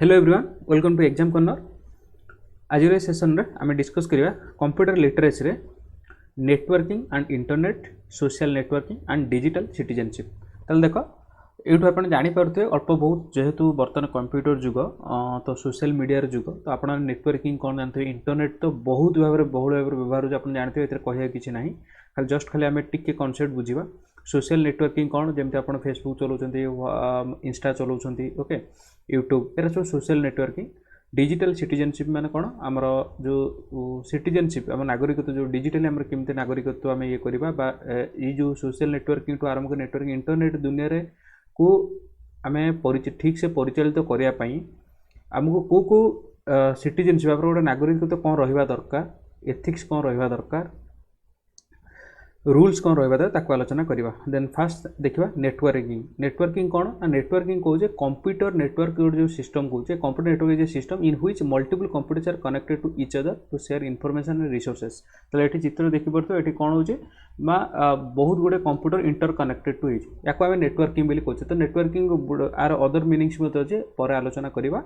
Hello everyone, welcome to exam corner. आज session रे आम डिस्कस करिया कंप्यूटर लिटरेसी रे networking and internet, social networking and digital citizenship. ताल देख ये आप जापे अल्प बहुत जेहेतु बर्तमान कंप्यूटर जुग तो सोशल मीडिया जुग तो आप नेटवर्किंग कौन जानते हैं, इंटरनेट तो बहुत भाव में बहुल भाव व्यवहार हो आप जानते हैं, कह किसी ना खाली जस्ट खाली आम टिके कॉन्सेप्ट बुझा। सोशल नेटवर्किंग कौन जमी आप फेसबुक चलाउं, इंस्टा चलाउं, ओके यूट्यूब, ये सब सोशल नेटवर्किंग। डिजिटल सिटीजनशिप माने कौन आमर जो सिटीजनशिप आम नागरिकत्व जो डिजिटली आम केमती नागरिकत्व आम ये करवा ये जो सोशल नेटवर्किंग टू आरंभ कर नेटवर्किंग इंटरनेट दुनिया रे को आम ठीक से परिचालित करने आमको कौ कौ सिटीजनशिप गोटे नागरिकत्व कौन रहा दरकार, एथिक्स कौन रहा दरकार, रूल्स कौन रहा ताको आलोचना करवा। देन फास्ट देखा नेटवर्किंग। नेटवर्किंग कौन ना नेटवर्किंग कौचे कंप्यूटर नेटवर्क जो सिस्टम कौचे computer network system in which multiple computers are connected to each other to share information and resources. तो ये चित्र देखी पड़ो ये कौन हो बहुत गुड़े computer interconnected to each या आम नेटवर्किंग बोली कहते। तो नेटवर्किंग आर अदर मीनिंग्स अच्छे पर आलोचना करवा।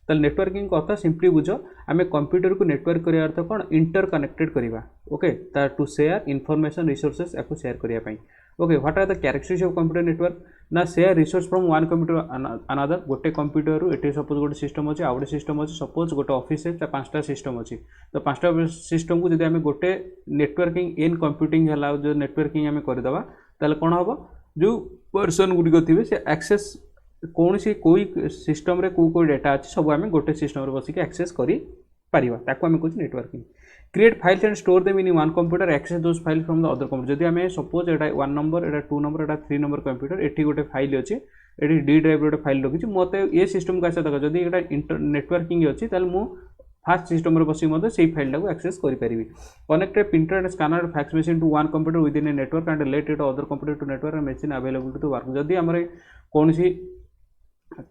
तो नेटवर्किंग अर्थ सिंपली बुझ आम कंप्यूटर को नेटवर्क कर अर्थ कौन इंटर कनेक्टेड करवा, okay to share information resources या शेयर करने। Okay what are the characteristics of computer network ना share resource from one computer another. गोटे कंप्यूटर ये सपोज गोटे सिस्टम अच्छे आउ गए सिस्टम अच्छे सपोज गोटे ऑफिस है 5टा सिस्टम अच्छी तो 5टा सिस्टम को जब आम गोटे नेटवर्किंग इन कंप्यूटिंग है जो नेटवर्किंग आम करदे ताले कौन हम जो पर्सन गुड़िक थे से एक्सेस कौन सी कोई सिस्टम रे कोई डाटा अच्छे सब आम गोटे सिस्टम बसिक एक्सेस करें आम कह networking. Create files and store them in one computer, access those file from the other computer. जदि आम सपोज एटा 1 नंबर एटा 2 नंबर एटा 3 नंबर कंप्यूटर एटी गोटे फाइल अच्छे ये डी ड्राइव गोटे फाइल रखी मत ये सिस्टम को आसा दरकार जदि एटा नेटवर्किंग अच्छी ताल मु फास्ट सिस्टम बसिक से फाइल को एक्सेस करें। Connect printer and scanner fax machine to one computer with in a network and let it other computer to network and machine available to work. जदि आम कौन सी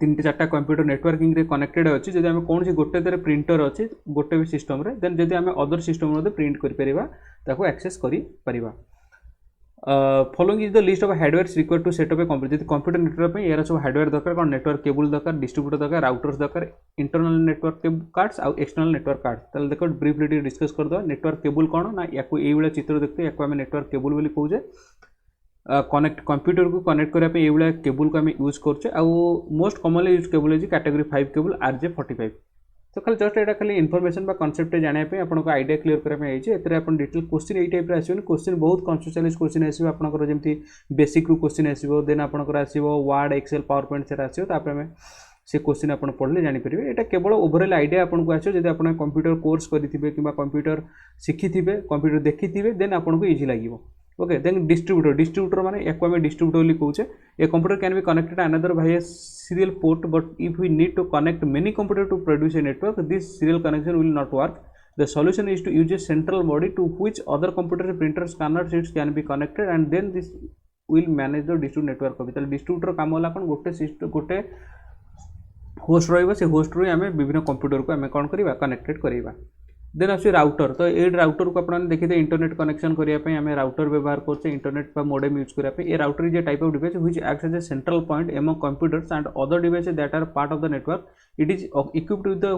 3-4टा कंप्यूटर नेटवर्किंग रे connected अच्छी जब आम कौन गोटे दर प्रिंटर अच्छी गोटे भी सिस्टम रे देन जब आम अदर सिस्टम प्रिंट कर एक्सेस कर। Following is the list of hardware required to setup a computer. जब कंप्यूटर नेटवर्क यार सब हार्डवेयर दरकार कौन नेटवर्क केबल दरकार, डिस्ट्रीब्यूटर दरकार, राउटर्स दरकार, इंटरनल नेटवर्क कार्ड्स आउ एक्सटर्नल नेटवर्क कार्ड। ताले देखो ब्रीफली डिस्कस करदे नेटवर्क केबल कौन ना या ये चित्र देखते या नेटवर्क केबल बोली कहूचे। कनेक्ट कंप्यूटर को कनेक्ट करने ये केबल को आम यूज करछे आउ मोस्ट कॉमनली यूज केबल है कैटेगरी 5 केबल RJ45। तो खाली जस्ट यहाँ खाली इनफॉरमेशन कॉन्सेप्ट जानापी आपको आइडिया क्लियर करने आप डिटेल क्वेश्चन ये टाइप आसो क्वेश्चन बहुत कन्सिस्टेंस क्वेश्चन आसो आपंकर जमी बेसिक रू क्वेश्चन आसो देन आपंकर आसो वर्ड एक्सेल पावर पॉइंट से आसो आम से क्वेश्चन आप पढ़ले जानीपर यहाँ केवल ओवरऑल आइडिया आपको आसो जब आप कंप्यूटर कोर्स करेंगे कि कंप्यूटर शिखी कंप्यूटर देखी देन आपको इजी लगे। ओके देन डिस्ट्रीब्यूटर माने या डिस्ट्रीब्यूटर कहूचे a computer can be connected another by serial port but if we need to connect many computer to produce a network this serial connection will not work. The solution is to use a central body to which other computer printer scanner sheets can be connected and then this will manage the distribute network. Distributor काम होला कौन गोटे system गोटे host रही host रू आम विभिन्न computer को आम कौन करवा कनेक्टेड करवा। देन आस राउटर। तो ये राउटर को आपने देखिए इंटरनेट कनेक्शन करने आम राउटर व्यवहार करते इंटरनेट का मोडेम यूज करने। ये router is a type of device which acts as a central point among computers and other devices that are part of the network. It is equipped with the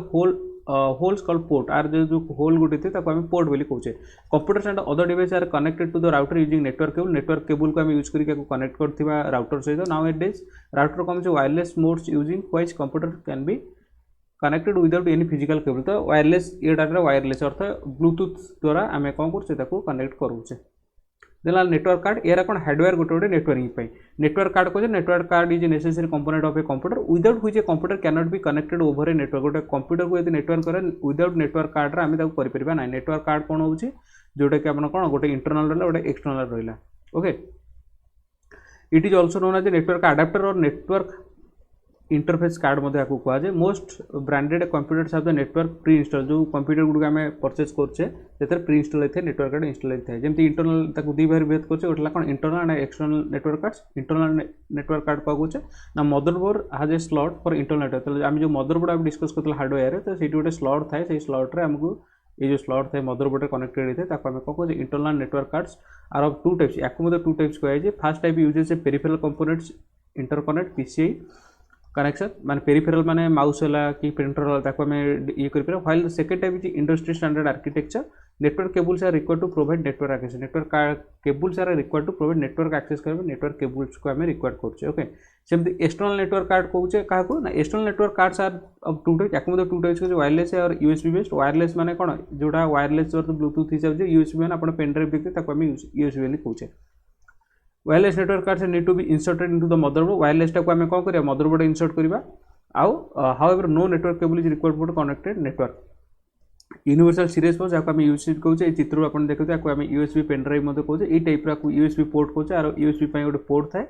holes called port आर जो hole गोटे थे आम port बोली कहूचे। Computers and other device are connected to the router using network cable को आम use करके कनेक्ट करथिबा राउटर सहित। Now it is router cum wireless modes using which computer can be connected without any physical cable. तो wireless ये data wireless अर्थ Bluetooth द्वारा आम कौन कर कनेक्ट करुचे। देन नेटवर्क कार्ड यार कौन हार्डवेयर गोटे गोटे नेटवर्किंग। नेटवर्क कार्ड कहे network card is necessary component of a computer without which A computer can not be connected over a network. गोटे कंप्यूटर को यदि नेटवर्क करे विदाउट नेटवर्क कार्ड आम करें ना। नेटवर्क कार्ड कौन हो जोटा कि आप कौन गोटे इंटरनल रहा गोटे एक्सटर्नल रहा। Okay it is also known as a network adapter or network interface card मध्य आपको कहुए। Most branded computers have the network pre install. जो कंप्यूटर गुड़ आम परचेज करते प्री इंस्टॉल होता है नेटवर्क कार्ड इंस्टॉल होता है। जमी इंटरनल दी भाग भेद कर गोटे कौन internal and external network cards. Internal network card क्या कहे ना motherboard has a slot for internal network. आम जो मदरबोर्ड आप डिस्कस करते हार्डवेयर तो ये गोटे स्लॉट थाए से स्लॉट्रे आमको ये जो स्लॉट थे मदरबोर्ड कनेक्टेड होता है आम कौन कहे internal network cards are of 2 types. या 2 टाइप्स कहे first type uses a peripheral components interconnect PCI connection माने पेरिफेरल माने माउस होला कि प्रिंटर होला ताको हमें ये कर पारे while the second type is industry standard architecture network cables are required to provide network access network cables are required to provide network access करबे नेटवर्क केबल्स को हमें रिक्वायर्ड करछे ओके सेमती एक्सटर्नल नेटवर्क कार्ड कहूचे काको ना external network cards are अब two type याक टू टाइप्स के वायरलेस और यूएसबी बेस्ड वायरलेस माने कोन जोटा वायरलेस और ब्लूटूथ हिसाब से यूएसबी माने अपन पेन ड्राइव देखते ताको हमें यूएसबी वाली कहूचे wireless network cards need to be inserted into the motherboard wireless टाको हमें कोन करिया मदरबोर्ड इंसर्ट करिबा आउ however no network cable is required for connected network universal series port जाको हमें यूएसबी कहूचे ए चित्र अपन देखते याको हमें यूएसबी पेन ड्राइव मते कहूचे ए टाइप रा यूएसबी पोर्ट कहूचे और यूएसबी पई गोटे पोर्ट थाए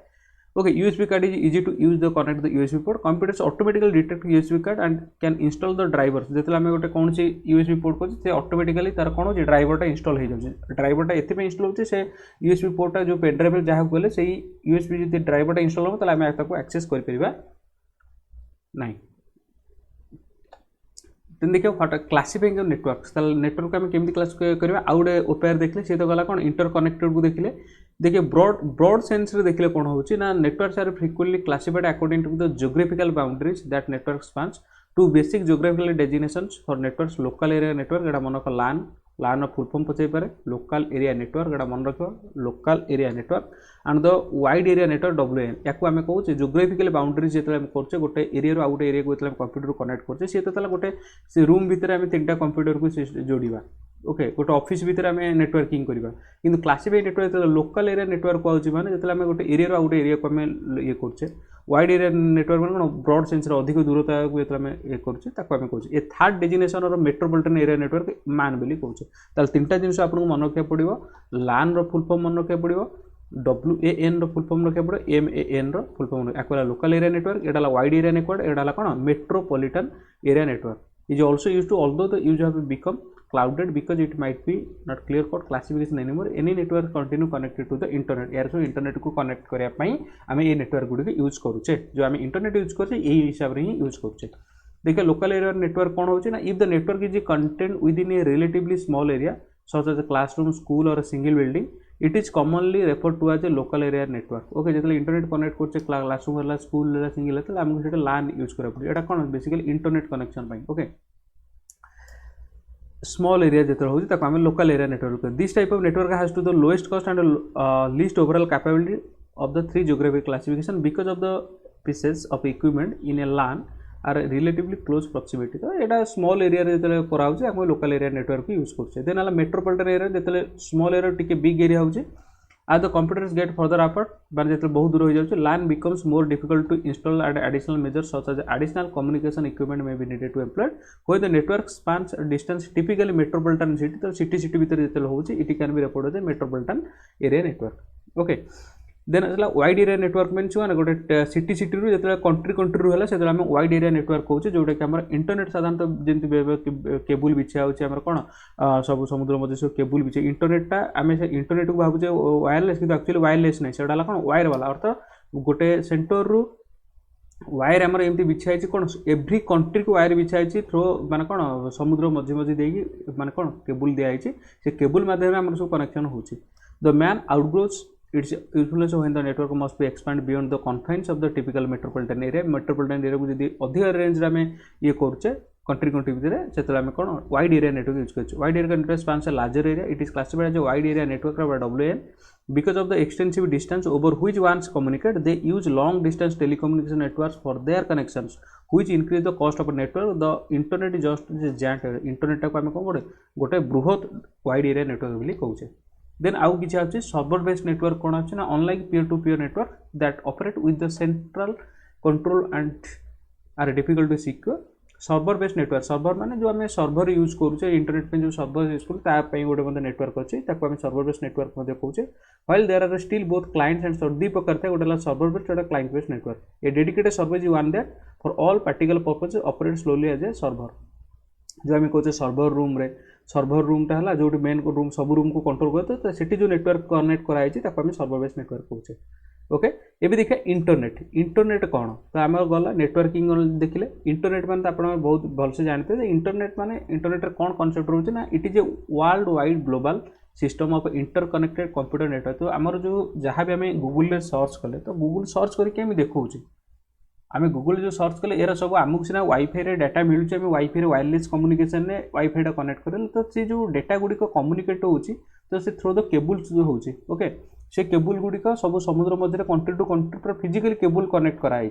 okay USB card is easy to use the connect the USB port computers automatically detect USB card and can install the drivers जेतले हमें गोटे कौन सी यूएसबी पोर्ट कहूचे से ऑटोमेटिकली तार कोन जे ड्राइवरटा इंस्टॉल हो जाउचे ड्राइवरटा एथे पे इंस्टॉल होचे से यूएसबी पोर्टा जो पेन ड्राइव जहा कहले सेही यूएसबी जे ड्राइवरटा इंस्टॉल हो तले हमें ताको एक्सेस कर परिबा नहीं देन देखिए व्हाट क्लासिफाइंग नेटवर्क्स नेटवर्क आम केमी क्लासिफाई करवा आउ गोटे ओपेयर देखले सी तो गला कौन इंटरकनेक्टेड को देखिले देखिए ब्रॉड सेंस रे देखले कौन होची ना networks are frequently classified according to the geographical boundaries that network spans two basic geographical designations for networks local area network एटा मन को लान फुल फॉर्म पचाई पारे लोकल एरिया नेटवर्क एटा मन रखो local area network and the wide area network WAN याको आमे कहूचे geographical boundaries जेतले हम करछे गोटे एरिया रो आउट एरिया को जेतले कंप्यूटर को कनेक्ट करछे से तला गोटे से रूम भीतर आमे तीनटा कंप्यूटर को जोड़ीबा ओके गोटे ऑफिस भीतर आम नेटवर्किंग करवा कि classified network local area network कहूँ मैंने जो आम गोटे एरिया आउट एरिया को आम ये करछे वाइड एरिया नेटवर्क मैंने कौन ब्रॉड सेंस अधिक दूरता को जो आम ये करछे ताको आम कहूँ ये थर्ड डेजिग्नेशन और मेट्रोपॉलिटन एरिया नेटवर्क मैन बोली कहूँ ताल तीनटा जिन आपको मन रखा पड़ो लान फुल फॉर्म मन रखा पड़ो WAN फुल फॉर्म रखा पड़ो MAN फुल फॉर्म या लोकल एरिया नेटवर्क एटा वाइड एरिया नेटवर्क एटा कौन metropolitan area network is also used to although the use have become clouded because it might be not clear cut classification anymore any network continue connected to the internet यार so internet को connect करया पई आमे ये network गुडी use करूचे जो आमे internet use करछे एही हिसाब रे ही यूज करूचे देखिए लोकल एरिया नेटवर्क कोन होचे ना if the network is content with in a relatively small area such as a classroom school or single building it is commonly referred to as a local area network okay जेतले internet connect करछे classroom वाला school वाला single वाला हमको सेटा LAN use करा पड़े एटा कोन बेसिकली इंटरनेट कनेक्शन पई ओके स्मॉल एरिया जो होती आम local area network this type of network has to the lowest cost and least overall capability of the three geographic classification because of the pieces of equipment in a LAN are relatively close proximity तो यहाँ small area जो कराऊे आम local area network use करछे then आला metropolitan area जो small area टिके big area होचे as the computers get further apart माने जेतले बहुत दूर हो जाउचे LAN becomes more difficult to install and additional measures such as additional communication equipment may be needed to employ when the network spans a distance typically metropolitan city तो city भीतर जेतले होउचे it can be reported as metropolitan area network okay then असला wide area network means माने गोटे city रू जेतले country रू हला सेतले हम वाइड एरिया नेटवर्क कहूचे जोटा कि हमर इंटरनेट साधारणतः जेंति केबल बिछा होचे हमर कोन सब समुद्र मध्य सब केबल बिछे इंटरनेटटा आमे से इंटरनेट को भाबुचे वायरलेस कि एक्चुअली वायरलेस नै सेडाला कोन वायर वाला अर्थ गोटे सेंटर रू वायर हमर एमती बिछाई छी कोन एवरी कंट्री को वायर बिछाई छी थ्रो माने कोन समुद्र मध्य मध्य देकी माने कोन केबल दियाई छी से केबल माध्यम हमर सब कनेक्शन होची the man outgrows its usefulness when the network must be expand beyond the confines of the typical metropolitan area को जदी अधिक रेंज रे में ये करछे कंट्री भीतर सेतला में कोन वाइड एरिया नेटवर्क यूज करछे wide area network spans a larger area it is classified as a wide area network or WAN because of the extensive distance over which ones communicate they use long distance telecommunication networks for their connections which increase the cost of a network the internet is just a giant internet को हम कोन गोटे बृहत wide area network बोली कहउछे then आउ किछि आछि server based network कोन आछि ना unlike peer to peer network that operate with the central control and are difficult to secure server based network server माने जो हमें सर्वर यूज करूचे इंटरनेट पे जो सर्वर यूज करू ता पई गोटे मध्ये नेटवर्क अछि ताको हमें सर्वर बेस्ड नेटवर्क मध्ये कहूचे while there are still both clients and server दी प्रकार था गोटेला सर्वर बेस्ड और client based network a dedicated server is one that for all practical purpose operate solely as a server जो हमें कहते सर्वर रूम रे सर्वर रूमटा है जो मेन रूम सब रूम को कंट्रोल करते तो सेठी जो नेटवर्क कनेक्ट कराई ताको हम सर्वर बेस्ड नेटवर्क कहूचे ओके ये देखिए इंटरनेट कौन तो आम गला नेटवर्किंग देखिले इंटरनेट मान तो आप बहुत भलसे जानते हैं इंटरनेट माने इंटरनेट कौन कॉन्सेप्ट रोचे ना it is a world wide global system of interconnected computer network तो आमर जो जहाँ भी आम गूगल सर्च कले तो गूगल सर्च करके देखा आम गूगल जो सर्च कले यार सब आमको सीना वाईफाई रे डाटा मिलूँ आम वाईफाई वायरलेस कम्युनिकेशन में वाईफाई टा कनेक्ट करें तो से जो डाटा गुड़िक कम्युनिकेट होची तो से थ्रू द केबुल्स जो होची ओके से केबुल गुड़िक सब समुद्र मध्य कंट्री टू कंट्री पूरा फिजिकली केबुल कनेक्ट कराई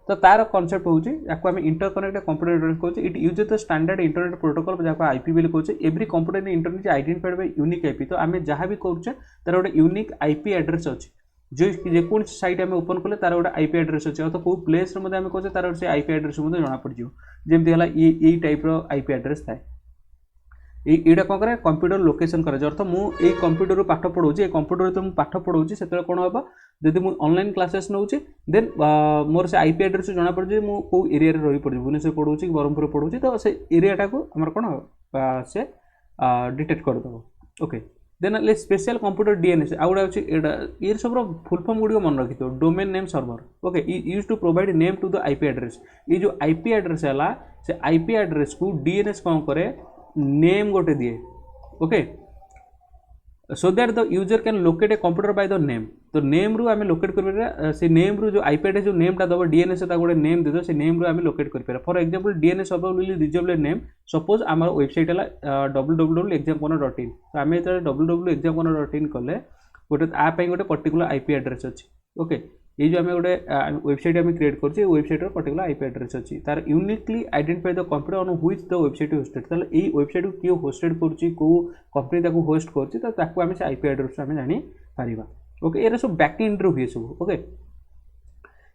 तो तार कनसेप्ट होची याको आम इंटरकनेक्ट कंप्यूटर इंटरनेट कहते it use the standard internet protocol जहाँ आईपी बोली कहते every computer in internet identified by unique IP तो आम जहाँ भी करुचे तार गोटे यूनिक आईपी एड्रेस अच्छी जो जेको साइट आम ओपन कले तार गोटे आईपी एड्रेस अच्छे अर्थात कौ प्लेस आम कहे तार से आईपी एड्रेस जना पड़ जमी है ये टाइप आईपी एड्रेस थाए यहाँ कौन करे कंप्यूटर लोकेशन करे अर्थ मुझे कंप्यूटर पाठ पढ़ाऊँ कंप्यूटर तो मुझे पाठ पढ़ाऊँ से कौन हम जब मुझे ऑनलाइन क्लासेस नौ देन मोर से आईपी एड्रेस जना पड़े मुझे कौ एरिया रही पड़े भुवनेश्वर पढ़ाऊँ कि ब्रह्मपुर पढ़ाऊँ तो से एरियाटा को आम कौन से डिटेक्ट करदेव okay then special computer DNS आउ गोटे ये सब फुल फॉर्म गुड़िक मन रखी थो domain name server okay use to provide name to the IP address ये जो आईपी एड्रेस है से आईपी एड्रेस को डीएनएस कौन करे नेम गोटे दिए okay so that the user can locate a computer by the name तो नेम रु आम लोकेट कर से नेम रु जो आईपी एड्रेस जो नेमटा दब डीएनएस गोटे नेम दे से नेम रु आम लोकेट कर for example DNS server will reserve a name suppose आम वेबसाइट है www.examcorner.in तो आम जो www.examcorner.in कले गोटे आप गोटे पर्टिकुलर आईपी एड्रेस अच्छी ओके ये जो आम गोटे वेबसाइट आम क्रिएट कर वेबसाइट पर्टिकुलर आईपी एड्रेस अच्छी तार uniquely identify the computer on which the website hosted ताले ये वेबसाइट को किए होस्टेड करुच्ची को कंपनी ताको होस्ट करुच्ची तो ताको आम से आईपी एड्रेस आम जानी पारिबा ओके ये सब बैकएंड रू हुए सब ओके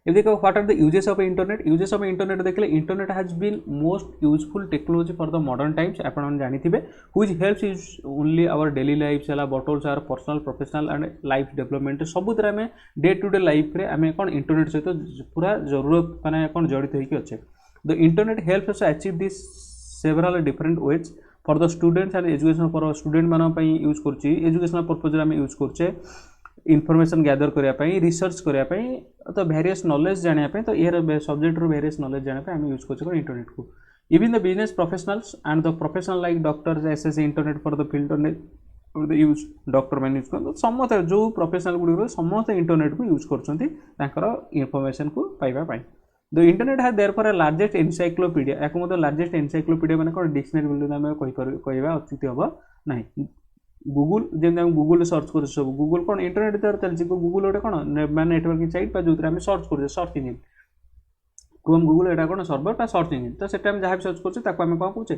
ये देखो what are the uses of uses of internet देखले internet has been most useful technology for the modern times आपण जानी थिबे which helps is only our daily life है but also our personal professional and life development सबुत आम डे to day life रे आम कौन इंटरनेट सहित पूरा जरूरत माने कौन जड़ित होइके अच्छे the internet helps us achieve this several different ways for the students and education for student मान यूज कर एजुकेशनल पर्पज आम यूज करछे इनफॉरमेशन गैदर करने रिसर्च करने तो वेरियस नॉलेज जानापी तो ये सब्जेक्ट रू वेरियस नॉलेज जानापी आम यूज कर इंटरनेट को even the business professionals and the professional like doctors SS internet for the field use doctor मैंने यूज कर समस्त जो प्रोफेशनल गुड़ समस्त इंटरनेट को यूज कर इनफॉरमेशन को पाइबा द इंटरनेट है there for a largest encyclopedia या लार्जेस्ट एनसाइक्लोपीडिया मैंने कौन डिक्शनरी बोलते आम कह अच्युत हम ना गूगल जमी आम गूगल सर्च कर सब गूगल कौन इंटरनेट द्वारा चलती गूगल गोटे कौन मैंने नेटवर्किंग साइट जो आम सर्च कर सर्च इंजिन क्रोम गूगल यहाँ कौन सर्वर सर्च इंजिन तो से जहाँ भी सर्च कर कौन कहे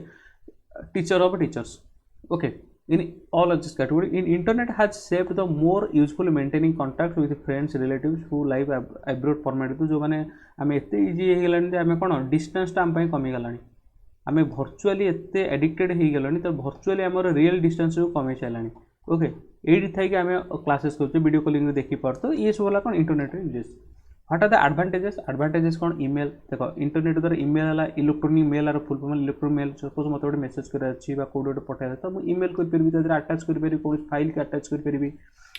teacher of teachers okay in all of this category in internet has saved the more useful maintaining contact with friends relatives who live abroad format तो जो मैंने आम एत इजी हो आम कौन डिस्टेंसटा आम कमीगला आम भर्चुआली एत एडिक्टेड हो गलानी तो भर्चुआली आम रियल डिस्टेंस को कमे सारा ओके ये थी आम क्लासेस कर वीडियो कॉलिंग देखी पार तो ये सब है कौन internet uses what are the advantages कौन ईमेल देखो इंटरनेट द्वारा ईमेल है इलेक्ट्रोनिक मेल आर full form electronic mail suppose मत गोटे मेसेज करार कौट गोटे पठाइला तो मुझे ईमेल करी आटाच करी कौन फाइल के आटाच करी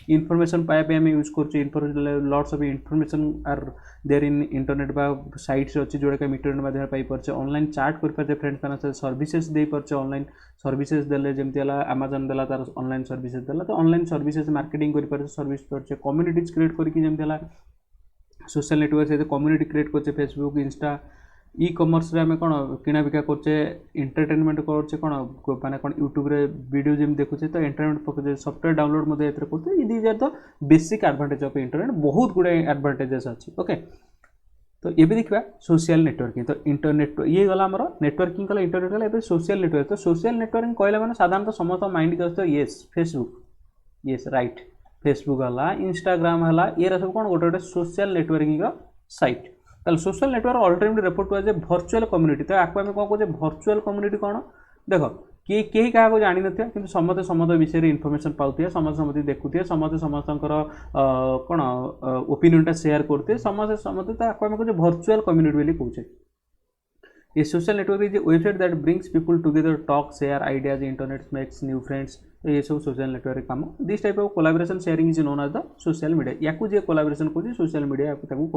इनफॉरमेशन पाइबा आम यूज कर lots of information are there in internet बा साइट्स अच्छी जोड़ा इंटरनेट माध्यम पाइपर ऑनलाइन चैट कर फ्रेंड्स मान सर्विसेस दे पारे ऑनलाइन सर्विसेस देले जमती है अमेजन देला तार ऑनलाइन सर्विसेस देला तो ऑनलाइन सर्विसेस मार्केटिंग कर सर्विस पारे कम्युनिटीज क्रिएट करके जमती है सोशल नेटवर्क से कम्युनिटी क्रिएट करचे फेसबुक इंस्टा ई कमर्स रे आम कौन किना बिका करचे एंटरटेनमेंट करचे कौन माने कौन यूट्यूब रे वीडियो जिम देखुचे तो एंटरटेनमेंट पकड़े सॉफ्टवेयर डाउनलोड मते एतरे करते these are the basic advantage of internet बहुत गुडे एडवांटेजेस अच्छी ओके तो ये भी देखा सोशल नेटवर्किंग तो इंटरनेट ये गला आमर नेटवर्किंग कला इंटरनेट कला ए सोशल नेटवर्क तो सोशल नेटवर्किंग कहला माने साधारणतः समस्त माइंड के yes Facebook yes right Facebook है इंस्टाग्राम है ये सब कौन गोटे गोटे सोशल नेटवर्किंग साइट ताल सोशल नेटवर्क अल्टरनेटिव रिपोर्ट हुआ भर्चुअल कम्युनिटी तो आपको आम कौन कहे भर्चुअल कम्युनिटी कौन देख कहीं क्या जानी ना कि समस्त समस्त विषय में इनफॉरमेशन पाते समस्त समस्त देखुए समस्त समस्त कौन ओपिनियनटा शेयर करते समस्त समस्त तो आपको आम कहे भर्चुअल कम्युनिटी बोली कहे ये social network is a website that brings people together talk share ideas internet makes new friends तो ये सब सोशल नेटवर्क काम this type of collaboration sharing is known as the social media या जे collaboration कौन सोशल मीडिया कहूँ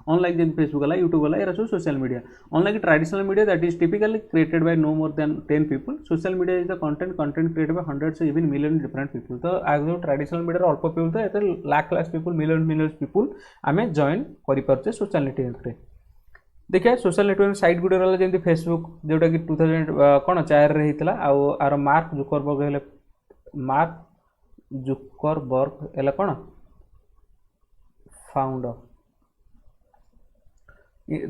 unlike जैसे Facebook है यूट्यूब है ये सब social media unlike traditional media that is typically created by no more than 10 people social media is the content created by hundreds even million different people तो आज जो traditional media अल्प people तो ये lakh lakh people million people आम join कर social network देखिए social networking site गुटे रहा जमी फेसबुक जोटा कि 2000 कौन 4 होता आर मार्क जुकरबर्ग है मार्क जुकरबर्ग है कौन फाउंडर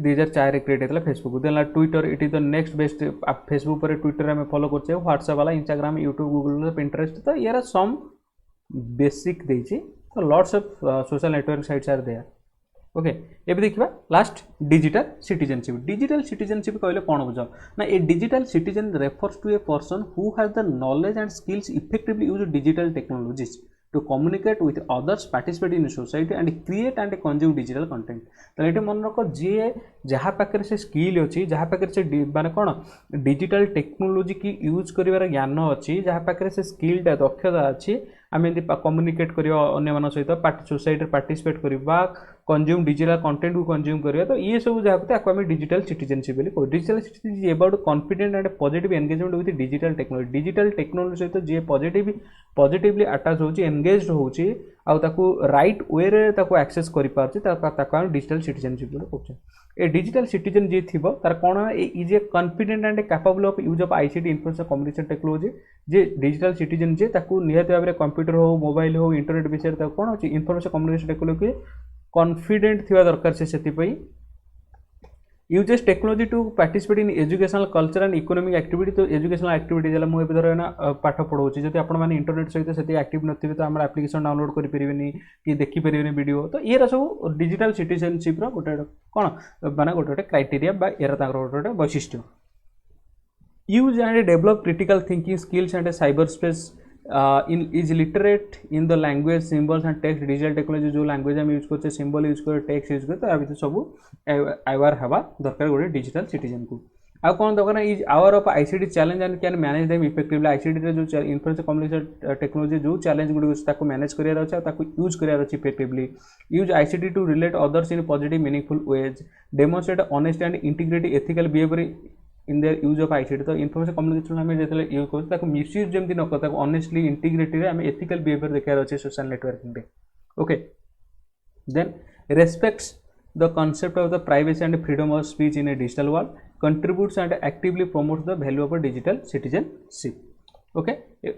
2004 क्रिएट होता Facebook then Twitter it is the next best Facebook पर ट्विटर आम फॉलो करते व्हाट्सएप वाला इंस्टाग्राम यूट्यूब गूगल पिंटरेस्ट तो यार सम बेसिक देती तो lots of social network sites are there okay ये देखा लास्ट डिजिटल सिटीजनशिप कहले कौन बुझ ना a digital citizen refers to a person who has the knowledge and skills effectively use digital technologies to communicate with others, participate in society and create and consume digital content. तो ये मन रख जी जहाँ पाखे से स्किल अच्छी जहाँ पाखे से माने कौन डिजिटल टेक्नोलॉजी की यूज कर ज्ञान अच्छी जहाँ पाखे से स्किलटा दक्षता अच्छी आम कम्युनिकेट करवा अन्य सहित सोसाइटी पार्टिसिपेट करवा कंज्यूम डिजिटल कंटेंट को कंज्यूम करवा तो ये सब जहाँ आम डिजिटल सिटीजनशिप कहू digital citizenship about confident and positive engagement with digital technology सहित जी पॉजिटिवली अटैच होची एंगेज्ड होची आउ ताकू राइट वे रे ताकू एक्सेस करि पारछि ताकू हम डिजिटल सिटीजनशिप बोले कहू ए डिजिटल सिटीजन जी थिबो तार कोन is a confident and capable of use of ICT information communication technology जे डिजिटल सिटीजन जे ताकू निहत भाव में कंप्यूटर हो मोबाइल हो इंटरनेट विषय ताकू कोन अछि इन्फॉर्मेशन कम्युनिकेशन टेक्नोलॉजी कॉन्फिडेंट थिबा दरकार से पई uses technology to participate in educational culture and economic activity तो एजुकेशनल एक्टिविटी है मुझे धर ना पाठ पढ़ाऊँ जब आप इंटरनेट सहित से एक्टिव नथिबे तो आम एप्लिकेशन डाउनलोड करें कि देखिपारे वीडियो तो ये सब डिजिटल सिटीजनशिप गोटे कौन माने गोटे क्राइटेरिया यार गोटे वैशिष्ट्य use and develop critical thinking skills and cyber space is literate in the language symbols and text digital technology जो लैंग्वेज आम यूज करते सिंबल यूज कर टेक्स्ट यूज कर तो या भर सब अवेयर हवा दरकार गोटे डिजिटल सिटीजन को आउ कौन दरकार is aware of ICT challenge and can manage them effectively ICT जो इन्फॉर्मेशन कम्युनिकेशन टेक्नोलॉजी जो चैलेंज गुड़ मैनेज करार अच्छे यूज करार effectively use ICT to relate others in positive meaningful ways demonstrate honest and integrity ethical behaviour in their use of ICT तो information communication आम जो use कर मिसयूज जमी न कर ऑनेस्टली इंटीग्रिटी आम एथिकल बिहेवियर देखार अच्छे social networking okay then respects the concept of the privacy and freedom of speech in A digital world contributes and actively promotes the value of digital citizenship okay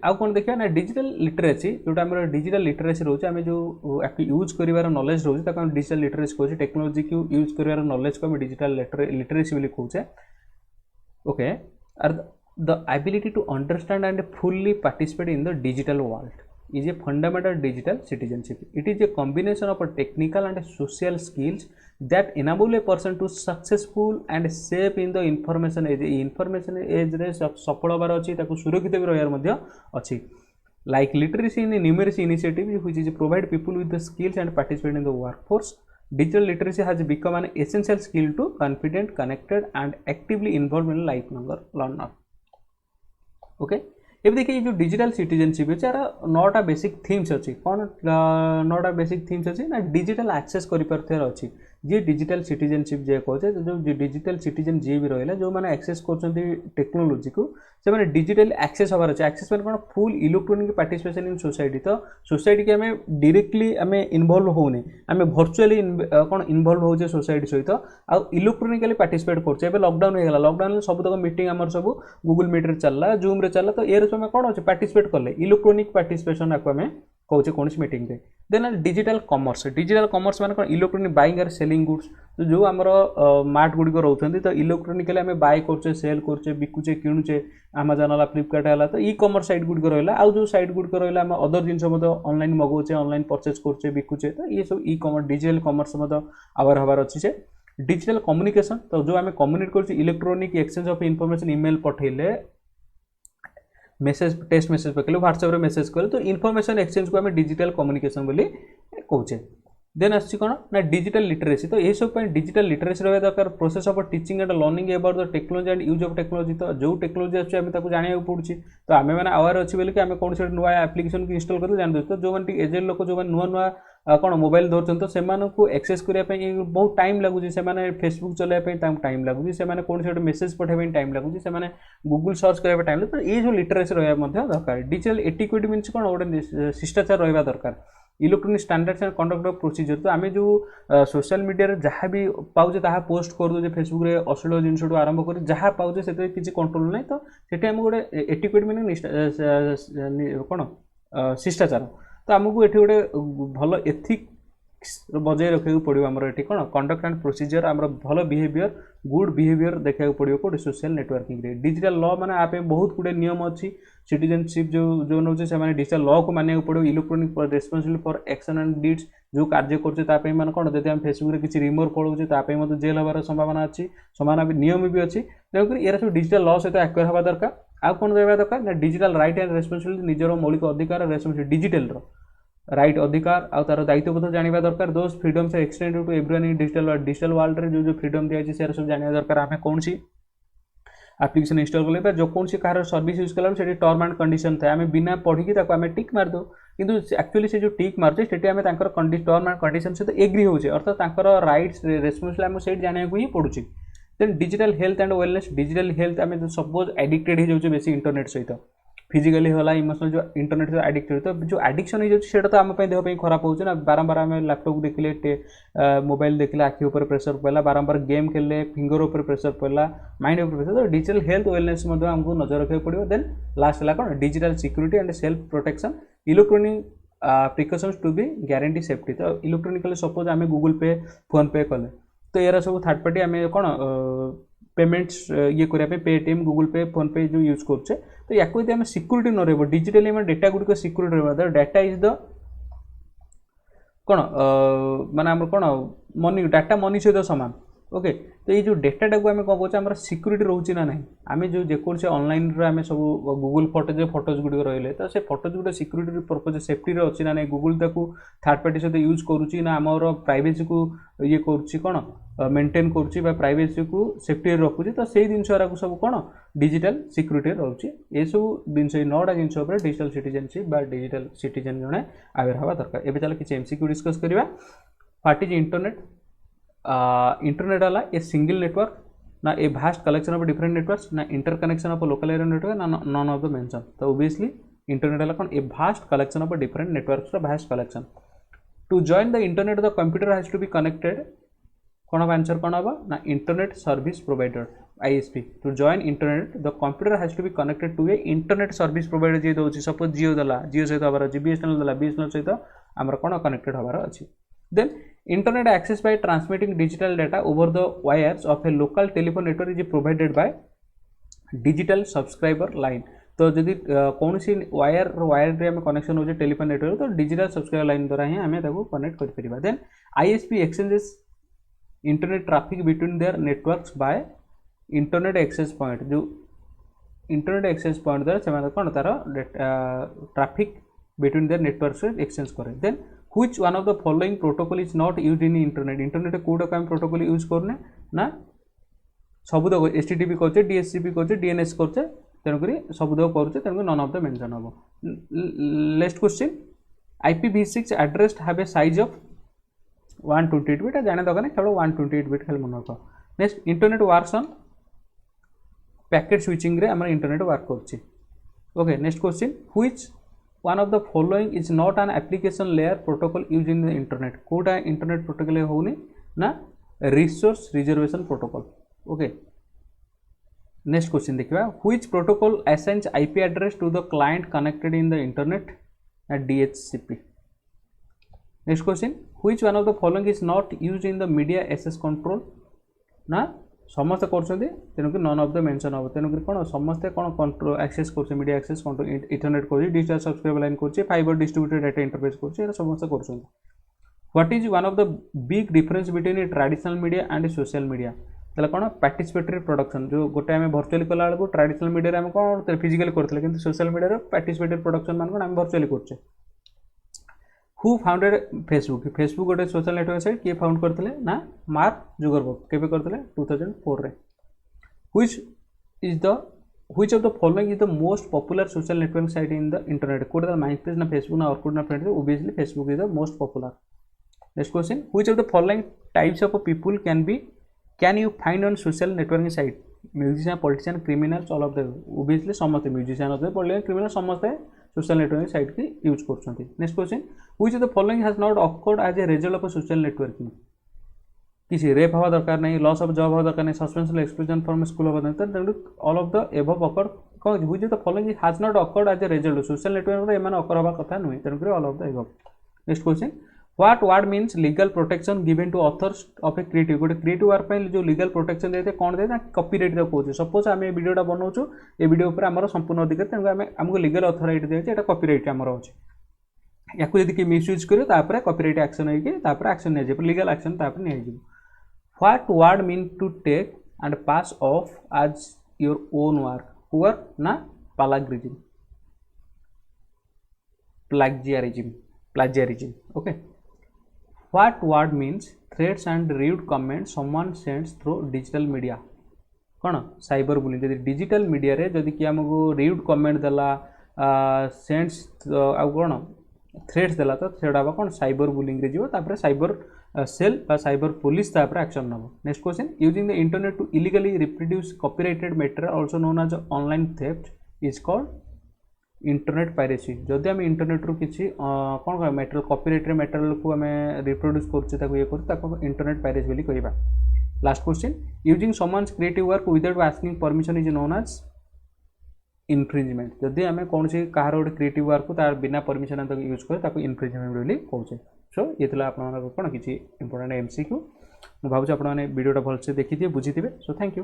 आउ कौन देखिए ना digital literacy जोटा आम digital literacy रोचे आम जो use कर नॉलेज रोचे डिजिटल लिटरेसी कहूँ टेक्नोलॉजी को यूज कर नॉलेज को आम डिजिटल लिटरेसी बोली कहूचे okay are the ability to understand and fully participate in the digital world is a fundamental digital citizenship. It is a combination of a technical and social skills that enable a person to successful and safe in the information age. Information age रे सफल होबार अछि ताकू सुरक्षित भी रहबार मध्ये अछि like literacy in numeracy initiative which is provide people with the skills and participate in the workforce. Digital literacy has become an essential skill to confident, connected and actively involved in lifelong learner. Okay. अब देखिए जो digital citizenship है यार 9टा basic themes अच्छी कौन 9टा basic themes अच्छी ना digital access कर पार अच्छी जी डिजिटल सिटीजनशिप जे कहे जो डिजिटल सिटीजन जी भी रहा जो मैंने एक्सेस कर टेक्नोलॉजी को से मैंने डिजिटल एक्सेस हबार अच्छे एक्सेस मैंने कौन full electronic participation in society तो सोसाइटी की आम डायरेक्टली आम इनवल्व होने आम भर्चुआली कौन इनवल्व होचे सोसाइटी सहित आउ इलेक्ट्रोनिकली पार्टिसिपेट कर लॉकडाउन होगा लॉकडाउन सब तक मीटिंग आम सब गूगल मीट रे चलला जूम रे चलला तो ये सब कौन अच्छे पार्टिसिपेट कले इलेक्ट्रोनिक पार्टिसिपेशन आपको आम कौचे कौन मीटिंग रे देन डिजिटल कमर्स माने कौन इलेक्ट्रोनिक बाइंग और सेलिंग गुड्स जो आमर मार्ट गुड़िक रोचे तो इलेक्ट्रोनिकली आम बाय करचे सेल करचे बिकुचे किणुचे आमाजन है फ्लिपकार्ट है तो ई कमर्स साइट गुड़िक रहा आउ जो साइट गुड़िक रहा आम अदर जिन ऑनलाइन मगाऊे ऑनलाइन परचेज करचे बिकुचे तो ये सब ई कमर्स डिजिटल कमर्स आवर हबार अच्छी से डिजिटल कम्युनिकेशन तो जो आम कम्युनिकेट कर electronic exchange of information email पठेले मेसेज टेक्स्ट मेसेज पकड़े व्हाट्सएप रे मेसेज करें तो इनफॉरमेशन एक्सचेंज को आम डिजिटल कम्युनिकेशन बोली कहूचे देन आसी कौन ना डिजिटल लिटरेसी तो ये सब डिजिटल लिटरेसी रहा दरकार process of teaching and learning about the technology and use of technology तो जो टेक्नोलॉजी अच्छे आम जाना पड़ुଛି तो आम मैंने आवार अच्छी बोलिक आम कौन से नुआ एप्लिकेशन को इंस्टॉल कर जान तो जो मैंने एजेड लोक जो नुआ नुआ कौन मोबाइल धरछन तो सेमानकु एक्सेस करने बहुत टाइम लगुच से फेसबुक चलाइए टाइम लगुच से कौन से मेसेज पठाइबा टाइम लगुच से गूगल सर्च करने टाइम लगे तो ये जो लिटरेसी रहा दरकार डिजिटल एटिक्विटी मीन्स कौन गोटे शिष्टाचार रहा दरकार electronic standards and conduct of procedure तो आम जो सोशल मीडिया जहाँ भी पाचे ताहा पोस्ट करदे फेसबुक रे अश्लील जिनस आरंभ कर जहाँ पाचे से किसी कंट्रोल ना तो से आम गोटे एटिक्विट मीनिंग कौन शिष्टाचार तो आमको ये गोटे भल एथिक्स बजाय रखा पड़ो आमर ये कौन कंडक्ट एंड प्रोसीजर आम भल बिहेवियर गुड बिहेवियर देखा पड़ो Kaut social networking digital law माने आप बहुत गुड़े नियम अच्छी सिटीजनशिप जो नौ से डिजिटल लॉ को मानिया पड़ो electronic responsibility for action and deeds जो कार्य कर मान कौन जब आम फेसबुक रे किसी रिमोर पड़ोचे ताकि जेल हबार संभावना अच्छी समान नियम भी अच्छी तेणुक ये सब डिजिटल लॉ सहित एक्वायर हवा दरकार आउ कौन रहा दरकार ना डिजिटल राइट एंड रेस्पॉन्सिबिलिटी निजर मौलिक अधिकार रेस्पॉन्सिबिलिटी डिजिटल राइट अधिकार आ तार दायित्वबोध जाना दरकार those freedoms extend to everyone in digital world रे जो फ्रीडम दिया से सब जाना दरकार आम कौन सी एप्लिकेशन इंस्टॉल कले जो कौन सी कहार सर्विस यूज कला से टर्म एंड कंडीशन थाए आम बिना पढ़ी आम टिक मारदे किंतु एक्चुअली से जो टिक मार्चे से आम टर्म एंड कंडीशन सहित एग्री होचे अर्थात राइट्स रेस्पॉन्सिबिलिटी आम से जाना ही पड़ुची then digital health and wellness digital health आम सपोज एडिक्टेड हो जाऊे बेसी इंटरनेट सहित फिजिकली होला इमोशनल जो इंटरनेट से एडिक्टेड तो जो एडिक्शन हो जाए तो आम देह खराब होना बारंबार आम लैपटॉप देखिले मोबाइल देखिले आखि उपर प्रेशर पड़ा बारंबार गेम खेले फिंगर उपर प्रेशर पड़ा माइंड उपर प्रेशर तो डिजिटल हेल्थ वेलनेस आमको नजर रखा पड़ो देन लास्ट है कौन digital security and self protection electronic precautions to be guarantee safety तो इलेक्ट्रोनिकली सपोज आम गूगल पे फोन पे कले तो यार सब थर्ड पार्टी आम कौन पेमेंट्स ये करने पेटीएम गूगल पे फोन पे जो यूज करें तो या आम सिक्यूरीटी न रही डिजिटली आम डेटा गुड़िक सिक्यूरीटी रहा डाटा इज द कौन माने आम कौन मनी डाटा मनी सहित सामान ओके तो ये जो डेटाटा को आम कौन कहे आम सिक्यूरीटी रोचे ना ना आम जो जेकोसी ऑनलाइन आम सब गूगल फोटोज गुड़िक रही तो से फोटोज गुटे सिक्यूरीटी पर्पज सेफ्टी अच्छी ना ना गूगल ताकू थर्ड पार्टी सहित यूज करुच्ची ना आमर प्राइवेसी को ये करुच्ची कौन मेंटेन करुच्ची प्राइवेसी को सेफ्टी रखुच्छी तो से जिन सब कौन डिजिटल सिक्यूरीटी रोचे ये सब जिन 9टा जिन डिजिटल सिटीजनशिप डिजिटल सिटीजन जड़े आवेयर हवा दरकार एवं चलो किसी एमसीक्यू डिस्कस करवा व्हाट इज इंटरनेट इंटरनेट वाला ए सिंगल नेटवर्क ना a vast collection of different networks ना interconnection of local area network ना नॉन ऑफ द मेंशन तो ऑब्वियसली इंटरनेट वाला कौन a vast collection of different networks vast collection to join the internet the computer has to be connected कौन हम answer कौन हम ना internet service provider ISP to join internet the computer has to be connected to a internet service provider जी दौर suppose जियो देला जियो सहित हबार अच्छी बीएसएनएल देला बीएसएनएल सहित आमर कौन कनेक्टेड हबार अच्छी then internet access by transmitting digital data over the wires of a local telephone network is provided by digital subscriber line तो जदि कौन सी वायर रे आम कनेक्शन हो टेलीफोन नेटवर्क तो डिजिटल सब्सक्राइबर लाइन द्वारा ही आम कनेक्ट कर then ISP exchanges internet traffic between their networks by internet access point जो इंटरनेट एक्सेस पॉइंट द्वारा से कौन तार traffic between their networks exchange करे then which one of the following protocol is not used in internet internet code का protocol use करने ना सबुद HTTP करछे डीएचसीपी करछे डीएनएस करछे तेणुक सबुद करछे तेणुक नन ऑफ द मेंशन हम next question IPv6 address have a size of 128 bit जाने दरकार केवल 128 बिट खाली मन रख next internet works on packet switching रे हमर इंटरनेट वर्क करछे okay next question which one of the following is not an application layer protocol used in the internet कोटा इंटरनेट प्रोटोकॉल होनी ना resource reservation protocol okay next question देखिए which protocol assigns IP address to the client connected in the internet at DHCP next question which one of the following is not used in the media access control ना समस्ते करुँच none of the mention हम तेणुक कौन समस्ते कौन control access कर media access control internet कर digital subscriber line कर fibre distributed data interface कर समस्ते कर what is one of the big difference between A traditional media and social media ताले कौन पार्टिसिपेटरी प्रोडक्शन जो गोटे आम वर्चुअली कला बेलू ट्रेडिशनल मीडिया आम कौन फिजिकली करते कि सोशल मीडिया पार्टिसिपेटरी प्रोडक्शन मान आम वर्चुअली करछे हु फाउंडेड फेसबुक फेसबुक गोटे सोशल नेटवर्क साइट किए फाउंड करते ना मार्क जुगरबर्ग केबे करते 2004 रे which of the following is the most popular social network site in the internet code the MySpace ना फेसबुक ना ऑर्कुट ना friends obviously Facebook is the most popular next question which of the following types of people can you find on social networking site musician politician criminals all of the obviously समस्त musician होते politician criminal समस्त social networking site की use करछंती next question which of the following has not occurred as a result of social networking किसी rape हवा दरकार नहीं loss of job हवा दरकार नहीं सस्पेंशन एक्सक्लूजन फ्रॉम स्कूल हवा दरकार all of the above occurred कौन which of the following has not occurred as a result social network रे एमान ऑकर हवा कथा नुहे तेणुकर all of the above next question what word means legal protection given to authors of a creative गोटे creative work पे जो legal protection देते कौन देते कॉपीराइट कहूँ सपोज आम वीडियोटा बनाऊँ ये वीडियो पर आम संपूर्ण अधिकार तेणुकर आमको लीगल अथॉरिटी दिया यहाँ कॉपीराइट आमर अच्छे या यदि मिसयूज कर कॉपीराइट एक्शन होकर एक्शन नहीं लीगल एक्शन नहीं what word mean to take and pass off as your own work ना plagiarism okay what word means threats and rude comments someone sends through digital media कौन cyber bullying जदि digital media रे जदि कि हमको rude comment देला sends आ कौन threats देला तो थ्रेट आवा कौन साइबर बुलिंग रे जीवो तापर साइबर सेल बा साइबर पुलिस तापर एक्शन नबो next question using the internet to illegally reproduce copyrighted material also known as online theft is called internet piracy जदि आम इंटरनेट रू किसी कौन कह मटेरियल कॉपीराइट मटेरियल को आम रिप्रोड्यूस कर इंटरनेट पायरेसी बोली कहबा last question using someone's creative work without asking permission is known as infringement जदि आम कौन से कहार गोटे क्रिएटिव वर्क तार बिना परमिशन यूज कर इनफ्रिंजमेंट बोली कहूचे सो ये आप कौन किसी इंपोर्टेंट एमसीक्यू मुझे भावुँ आपने वीडियोटा भलसे देखी बुझी सो थैंक यू।